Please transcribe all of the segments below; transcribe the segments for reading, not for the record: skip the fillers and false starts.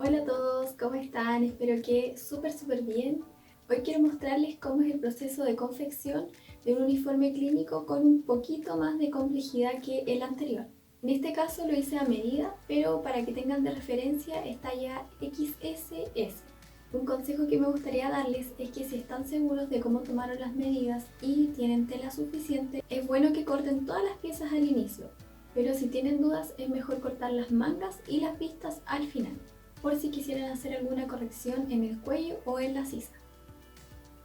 Hola a todos, ¿cómo están? Espero que súper bien. Hoy quiero mostrarles cómo es el proceso de confección de un uniforme clínico con un poquito más de complejidad que el anterior. En este caso lo hice a medida, pero para que tengan de referencia es talla XSS. Un consejo que me gustaría darles es que si están seguros de cómo tomaron las medidas y tienen tela suficiente, es bueno que corten todas las piezas al inicio, pero si tienen dudas es mejor cortar las mangas y las vistas al final, por si quisieran hacer alguna corrección en el cuello o en la sisa.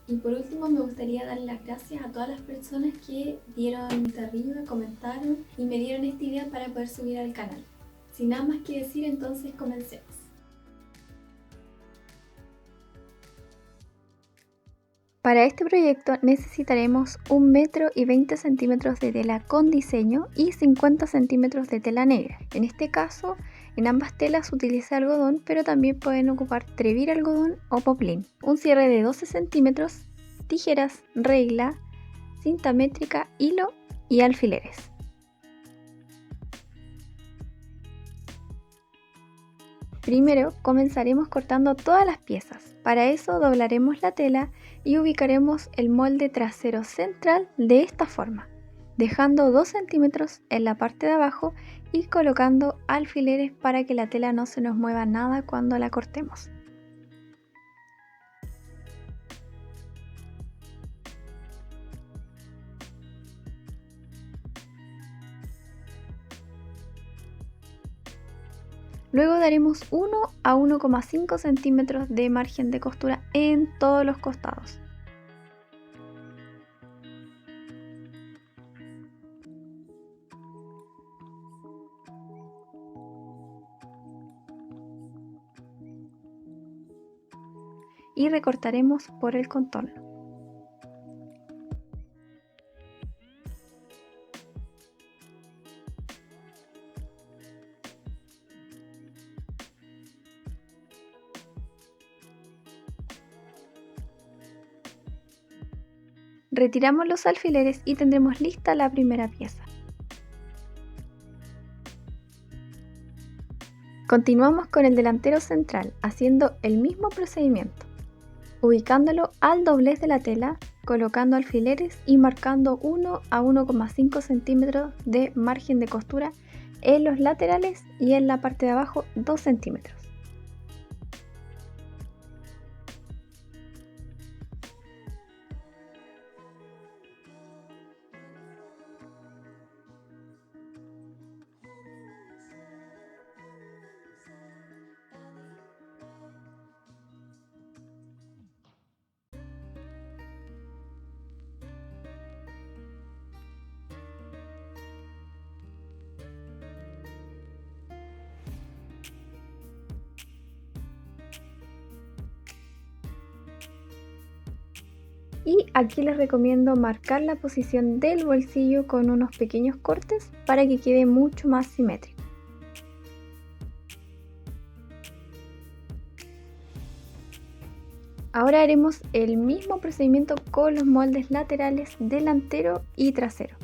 Y por último me gustaría dar las gracias a todas las personas que dieron de arriba, comentaron y me dieron esta idea para poder subir al canal. Sin nada más que decir, entonces comencemos. Para este proyecto necesitaremos 1,20 m de tela con diseño y 50 centímetros de tela negra. En este caso, en ambas telas utilicé algodón, pero también pueden ocupar trevir algodón o poplin. Un cierre de 12 centímetros, tijeras, regla, cinta métrica, hilo y alfileres. Primero comenzaremos cortando todas las piezas. Para eso doblaremos la tela y ubicaremos el molde trasero central de esta forma, dejando 2 centímetros en la parte de abajo y colocando alfileres para que la tela no se nos mueva nada cuando la cortemos. Luego daremos 1 a 1,5 centímetros de margen de costura en todos los costados. Y recortaremos por el contorno. Retiramos los alfileres y tendremos lista la primera pieza. Continuamos con el delantero central, haciendo el mismo procedimiento, ubicándolo al doblez de la tela, colocando alfileres y marcando 1 a 1,5 centímetros de margen de costura en los laterales y en la parte de abajo 2 centímetros. Y aquí les recomiendo marcar la posición del bolsillo con unos pequeños cortes para que quede mucho más simétrico. Ahora haremos el mismo procedimiento con los moldes laterales delantero y trasero.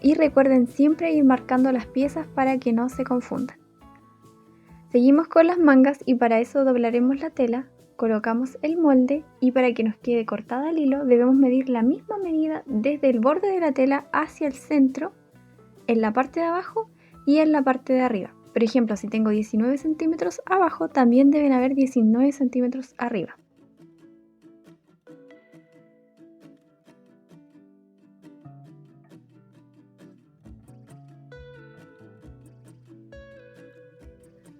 Y recuerden siempre ir marcando las piezas para que no se confundan. Seguimos con las mangas y para eso doblaremos la tela, colocamos el molde y para que nos quede cortada el hilo debemos medir la misma medida desde el borde de la tela hacia el centro, en la parte de abajo y en la parte de arriba. Por ejemplo, si tengo 19 centímetros abajo, también deben haber 19 centímetros arriba.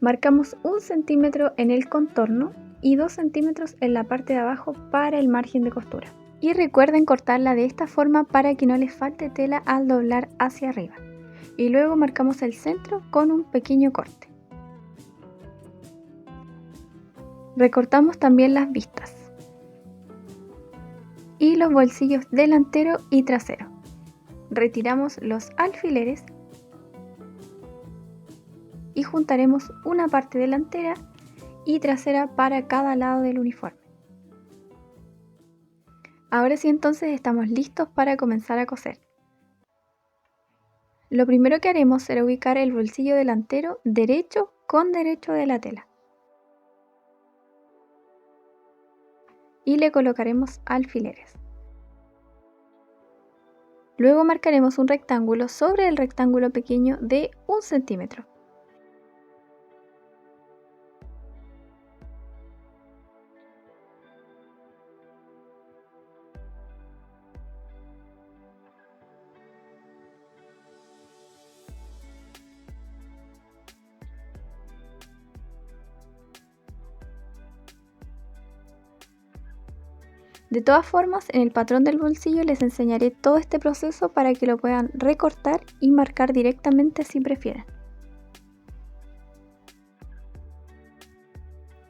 Marcamos 1 centímetro en el contorno y 2 centímetros en la parte de abajo para el margen de costura. Y recuerden cortarla de esta forma para que no les falte tela al doblar hacia arriba. y luego marcamos el centro con un pequeño corte. Recortamos también las vistas y los bolsillos delantero y trasero. Retiramos los alfileres y juntaremos una parte delantera y trasera para cada lado del uniforme. Ahora sí, entonces estamos listos para comenzar a coser. Lo primero que haremos será ubicar el bolsillo delantero derecho con derecho de la tela y le colocaremos alfileres. Luego marcaremos un rectángulo sobre el rectángulo pequeño de 1 centímetro. De todas formas, en el patrón del bolsillo les enseñaré todo este proceso para que lo puedan recortar y marcar directamente si prefieren.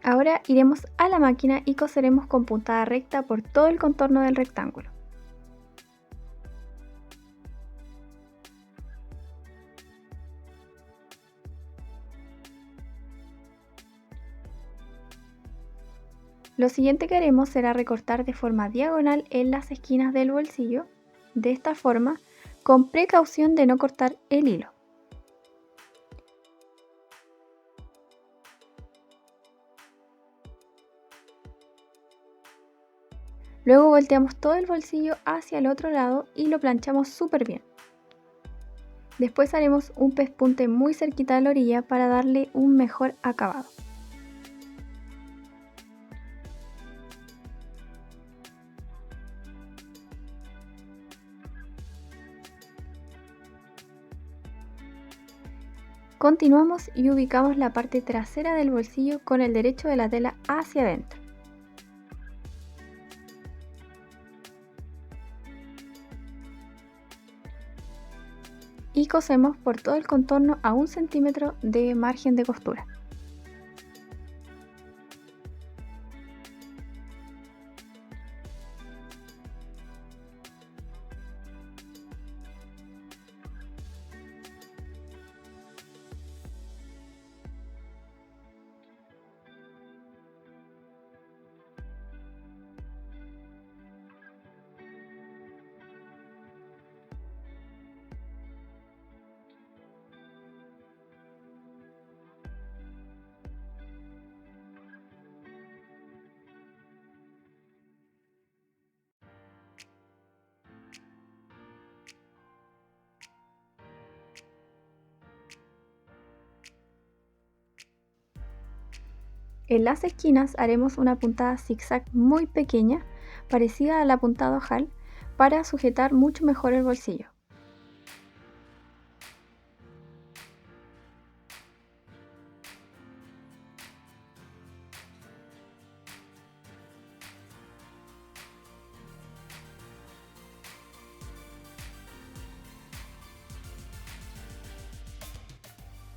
Ahora iremos a la máquina y coseremos con puntada recta por todo el contorno del rectángulo. Lo siguiente que haremos será recortar de forma diagonal en las esquinas del bolsillo, de esta forma, con precaución de no cortar el hilo. Luego volteamos todo el bolsillo hacia el otro lado y lo planchamos súper bien. Después haremos un pespunte muy cerquita de la orilla para darle un mejor acabado. Continuamos y ubicamos la parte trasera del bolsillo con el derecho de la tela hacia adentro. Y cosemos por todo el contorno a 1 centímetro de margen de costura. En las esquinas haremos una puntada zigzag muy pequeña, parecida a la puntada ojal, para sujetar mucho mejor el bolsillo.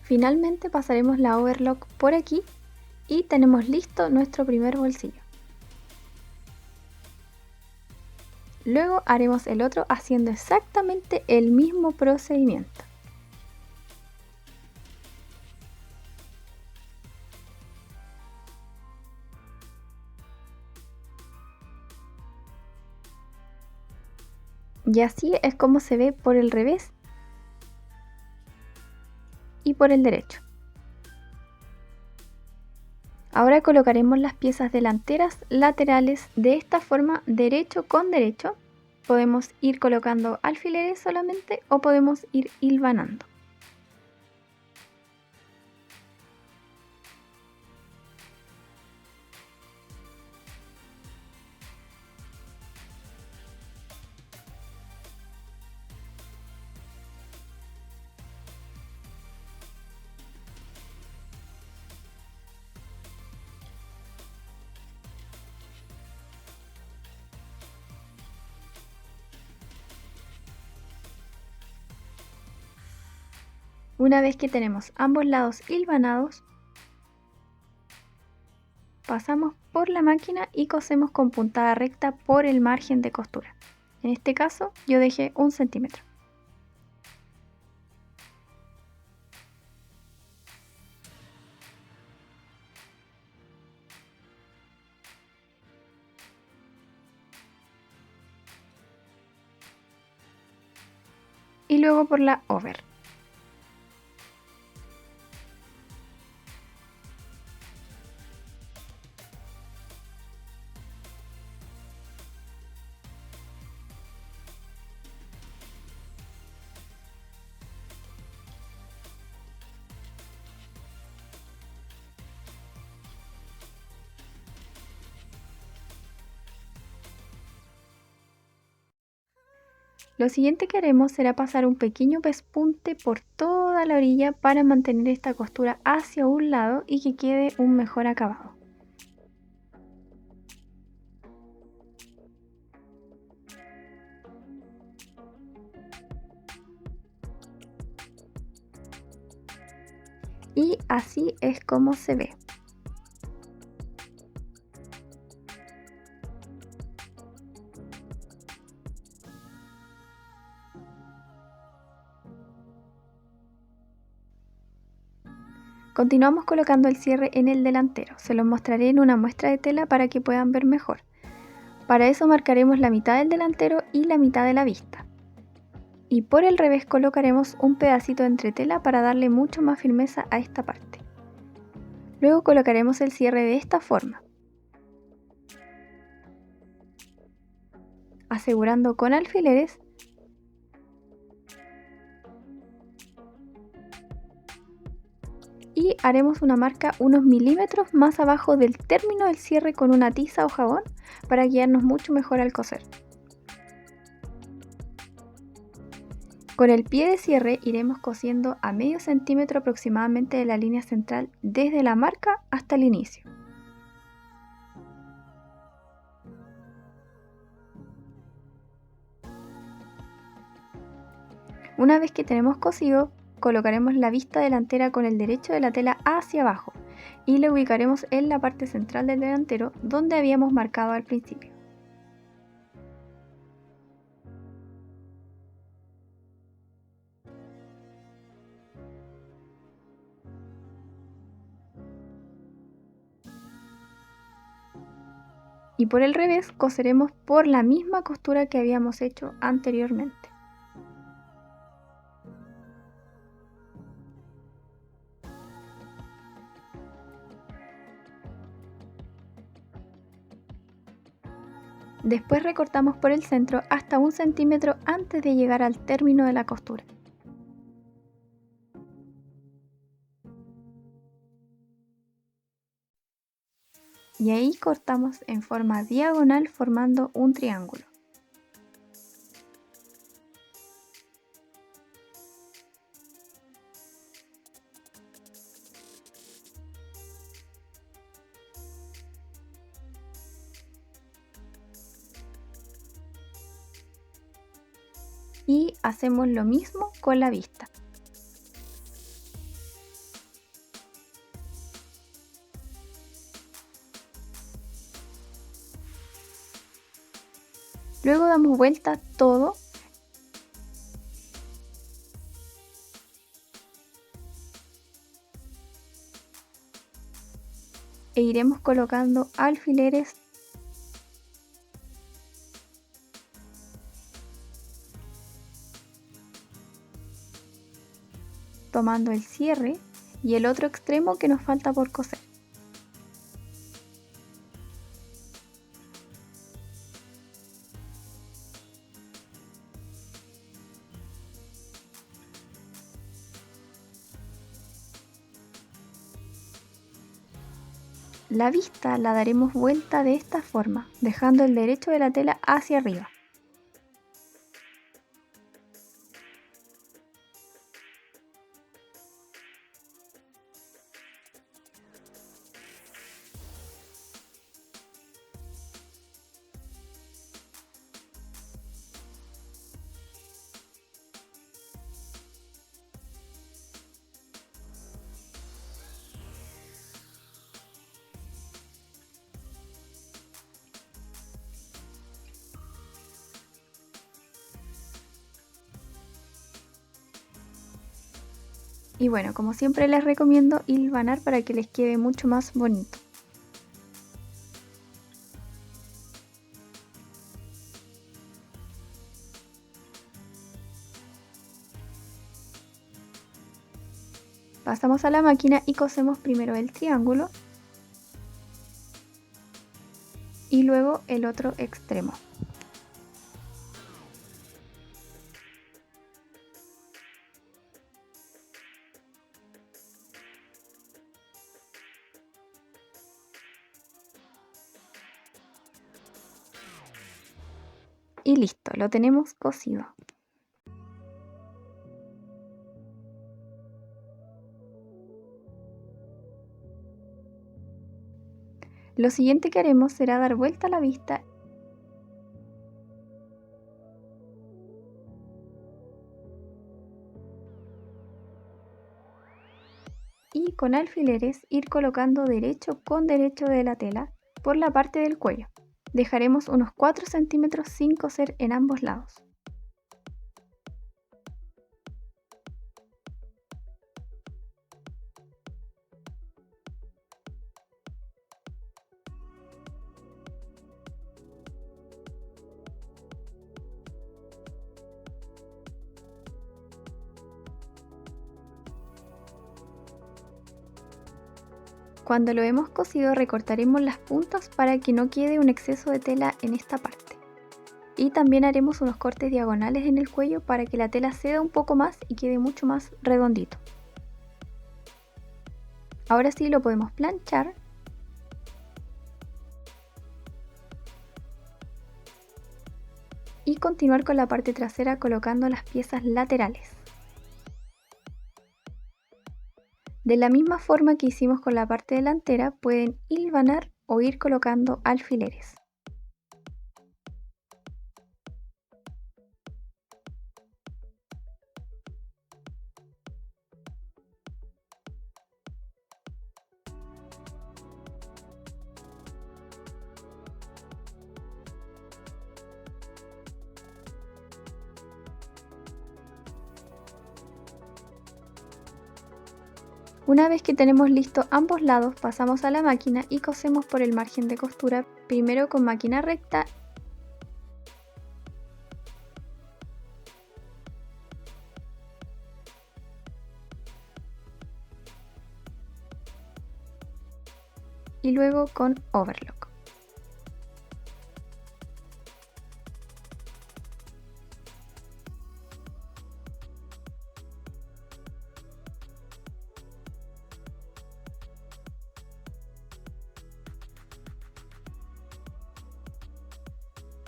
Finalmente pasaremos la overlock por aquí y tenemos listo nuestro primer bolsillo. Luego haremos el otro haciendo exactamente el mismo procedimiento. Y así es como se ve por el revés y por el derecho. Ahora colocaremos las piezas delanteras laterales de esta forma, derecho con derecho. Podemos ir colocando alfileres solamente o podemos ir hilvanando. Una vez que tenemos ambos lados hilvanados, pasamos por la máquina y cosemos con puntada recta por el margen de costura. En este caso yo dejé 1 centímetro. Y luego por la over. Lo siguiente que haremos será pasar un pequeño pespunte por toda la orilla para mantener esta costura hacia un lado y que quede un mejor acabado. Y así es como se ve. Continuamos colocando el cierre en el delantero. Se los mostraré en una muestra de tela para que puedan ver mejor. Para eso marcaremos la mitad del delantero y la mitad de la vista. Y por el revés colocaremos un pedacito de entretela para darle mucho más firmeza a esta parte. Luego colocaremos el cierre de esta forma, asegurando con alfileres y haremos una marca unos milímetros más abajo del término del cierre con una tiza o jabón para guiarnos mucho mejor al coser. Con el pie de cierre iremos cosiendo a medio centímetro aproximadamente de la línea central desde la marca hasta el inicio. Una vez que tenemos cosido, colocaremos la vista delantera con el derecho de la tela hacia abajo y la ubicaremos en la parte central del delantero donde habíamos marcado al principio. Y por el revés coseremos por la misma costura que habíamos hecho anteriormente. Después recortamos por el centro hasta 1 centímetro antes de llegar al término de la costura. Y ahí cortamos en forma diagonal formando un triángulo. Y hacemos lo mismo con la vista. Luego damos vuelta todo e iremos colocando alfileres tomando el cierre y el otro extremo que nos falta por coser. La vista la daremos vuelta de esta forma, dejando el derecho de la tela hacia arriba. Y bueno, como siempre les recomiendo hilvanar para que les quede mucho más bonito. Pasamos a la máquina y cosemos primero el triángulo y luego el otro extremo. Y listo, lo tenemos cosido. Lo siguiente que haremos será dar vuelta a la vista y con alfileres ir colocando derecho con derecho de la tela por la parte del cuello. Dejaremos unos 4 centímetros sin coser en ambos lados. Cuando lo hemos cosido recortaremos las puntas para que no quede un exceso de tela en esta parte. Y también haremos unos cortes diagonales en el cuello para que la tela ceda un poco más y quede mucho más redondito. Ahora sí lo podemos planchar. Y continuar con la parte trasera colocando las piezas laterales. De la misma forma que hicimos con la parte delantera, pueden hilvanar o ir colocando alfileres. Una vez que tenemos listo ambos lados, pasamos a la máquina y cosemos por el margen de costura, primero con máquina recta y luego con overlock.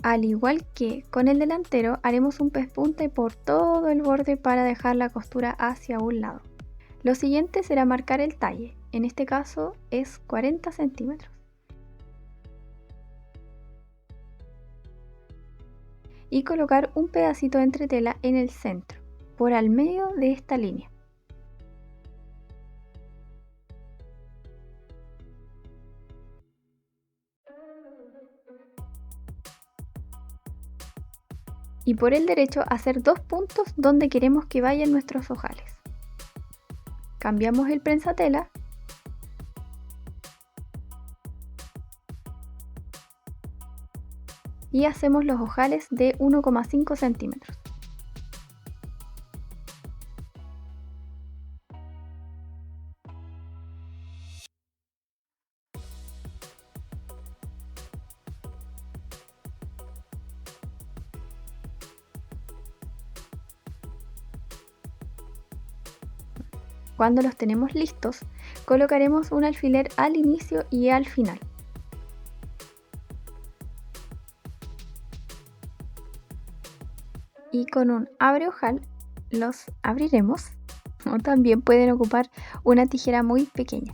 Al igual que con el delantero, haremos un pespunte por todo el borde para dejar la costura hacia un lado. Lo siguiente será marcar el talle, en este caso es 40 centímetros. Y colocar un pedacito de entretela en el centro, por al medio de esta línea. Y por el derecho hacer 2 puntos donde queremos que vayan nuestros ojales. Cambiamos el prensatela y hacemos los ojales de 1,5 centímetros. Cuando los tenemos listos, colocaremos un alfiler al inicio y al final. Y con un abre ojal los abriremos, o también pueden ocupar una tijera muy pequeña.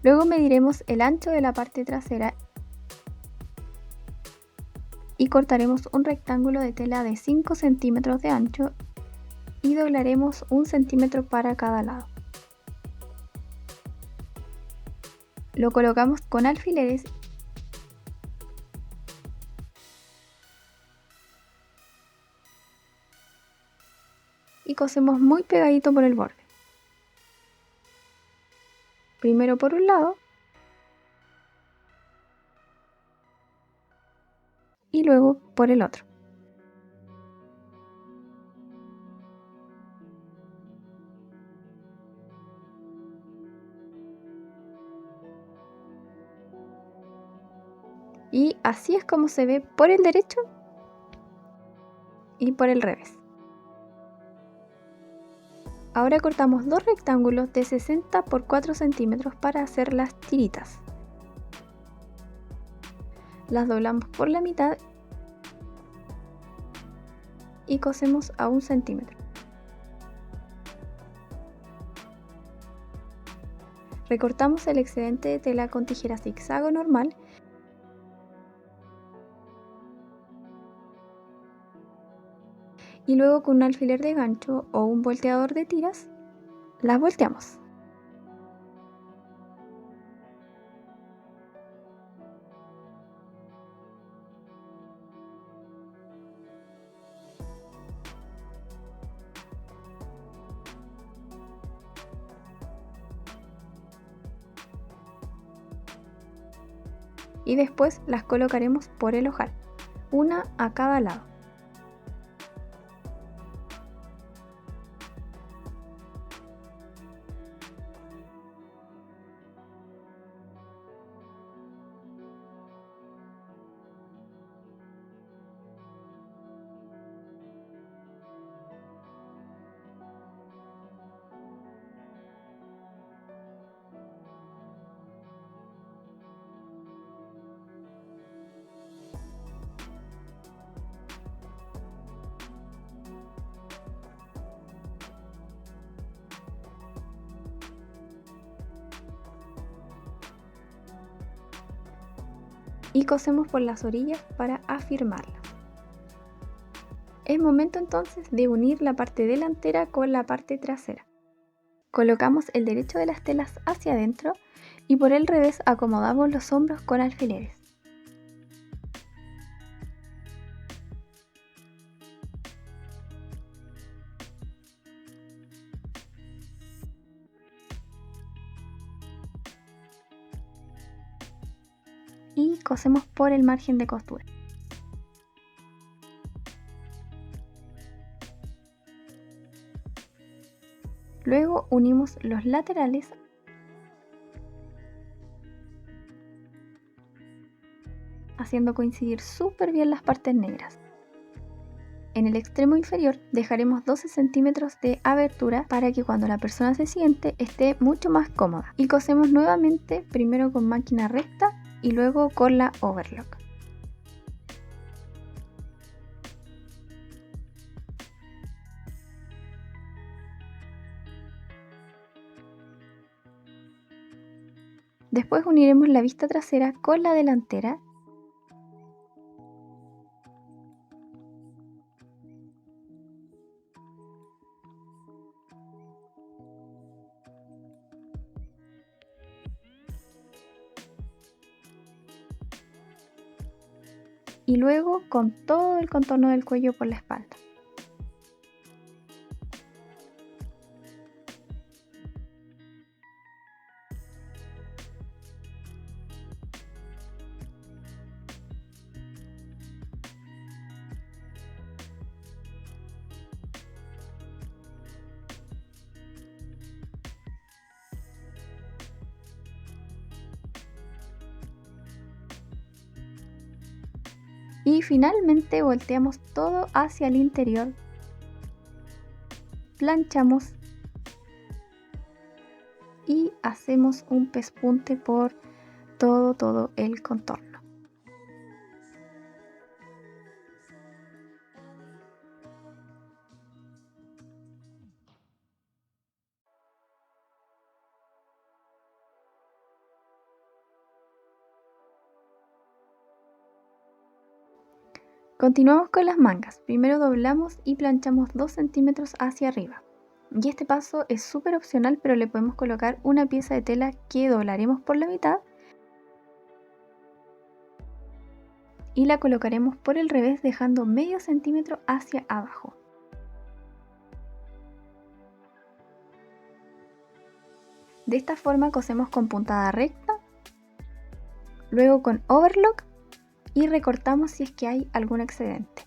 Luego mediremos el ancho de la parte trasera y cortaremos un rectángulo de tela de 5 centímetros de ancho y doblaremos 1 centímetro para cada lado. Lo colocamos con alfileres y cosemos muy pegadito por el borde. Primero por un lado y luego por el otro. Y así es como se ve por el derecho y por el revés. Ahora cortamos dos rectángulos de 60 por 4 centímetros para hacer las tiritas. Las doblamos por la mitad y cosemos a 1 centímetro. Recortamos el excedente de tela con tijera zigzag normal y luego con un alfiler de gancho o un volteador de tiras, las volteamos. Y después las colocaremos por el ojal, una a cada lado. Y cosemos por las orillas para afirmarlas. Es momento entonces de unir la parte delantera con la parte trasera. Colocamos el derecho de las telas hacia adentro y por el revés acomodamos los hombros con alfileres. Y cosemos por el margen de costura. Luego unimos los laterales haciendo coincidir súper bien las partes negras. En el extremo inferior dejaremos 12 centímetros de abertura para que cuando la persona se siente esté mucho más cómoda. Y cosemos nuevamente, primero con máquina recta y luego con la overlock. Después uniremos la vista trasera con la delantera y luego con todo el contorno del cuello por la espalda. Y finalmente volteamos todo hacia el interior, planchamos y hacemos un pespunte por todo el contorno. Continuamos con las mangas. Primero doblamos y planchamos 2 centímetros hacia arriba. Y este paso es súper opcional, pero le podemos colocar una pieza de tela que doblaremos por la mitad y la colocaremos por el revés dejando medio centímetro hacia abajo. De esta forma cosemos con puntada recta, luego con overlock y recortamos si es que hay algún excedente.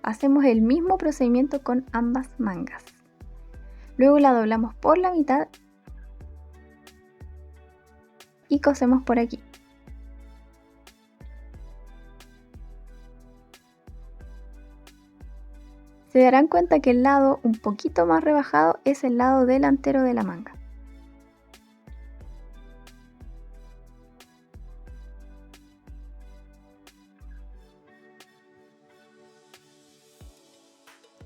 Hacemos el mismo procedimiento con ambas mangas. Luego la doblamos por la mitad y cosemos por aquí. Se darán cuenta que el lado un poquito más rebajado es el lado delantero de la manga.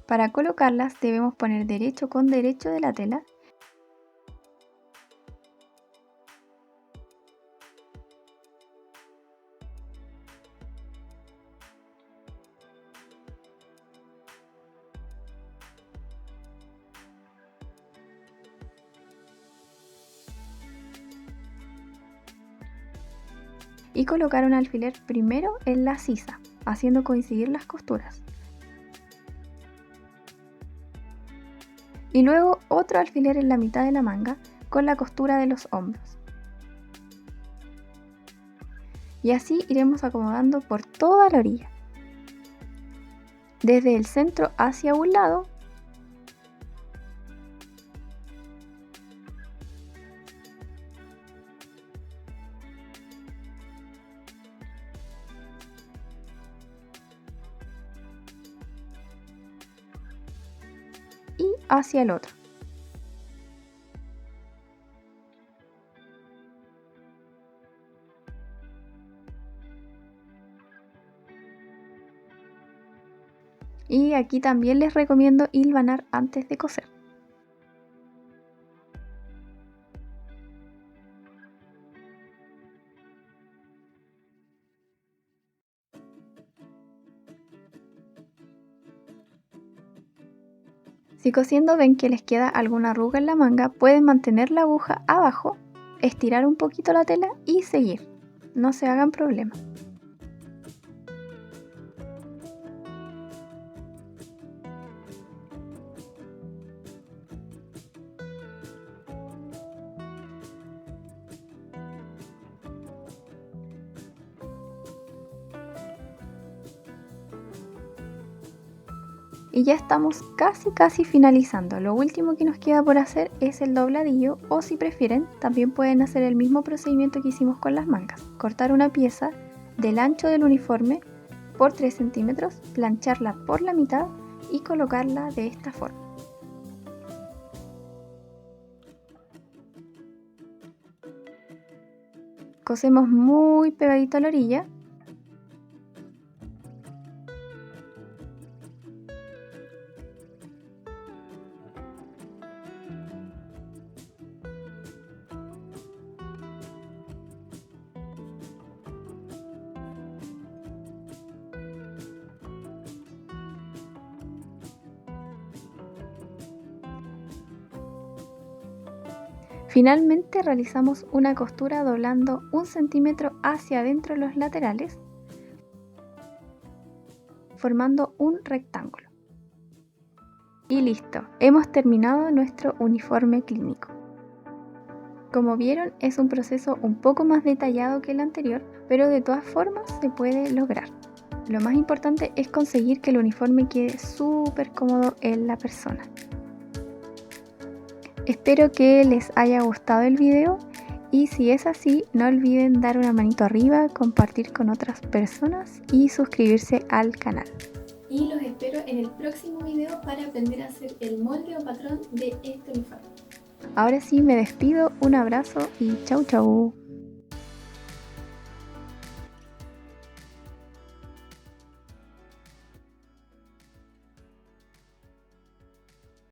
Para colocarlas debemos poner derecho con derecho de la tela y colocar un alfiler primero en la sisa, haciendo coincidir las costuras. Y luego otro alfiler en la mitad de la manga con la costura de los hombros. Y así iremos acomodando por toda la orilla. Desde el centro hacia un lado y hacia el otro. Y aquí también les recomiendo hilvanar antes de coser. Si cosiendo ven que les queda alguna arruga en la manga, pueden mantener la aguja abajo, estirar un poquito la tela y seguir. No se hagan problema. Y ya estamos casi finalizando. Lo último que nos queda por hacer es el dobladillo, o si prefieren también pueden hacer el mismo procedimiento que hicimos con las mangas. Cortar una pieza del ancho del uniforme por 3 centímetros, plancharla por la mitad y colocarla de esta forma. Cosemos muy pegadito a la orilla. Finalmente realizamos una costura doblando 1 centímetro hacia adentro los laterales, formando un rectángulo. Y listo, hemos terminado nuestro uniforme clínico. Como vieron, es un proceso un poco más detallado que el anterior, pero de todas formas se puede lograr. Lo más importante es conseguir que el uniforme quede súper cómodo en la persona. Espero que les haya gustado el video y si es así, no olviden dar una manito arriba, compartir con otras personas y suscribirse al canal. Y los espero en el próximo video para aprender a hacer el molde o patrón de este uniforme. Ahora sí me despido, un abrazo y chau chau.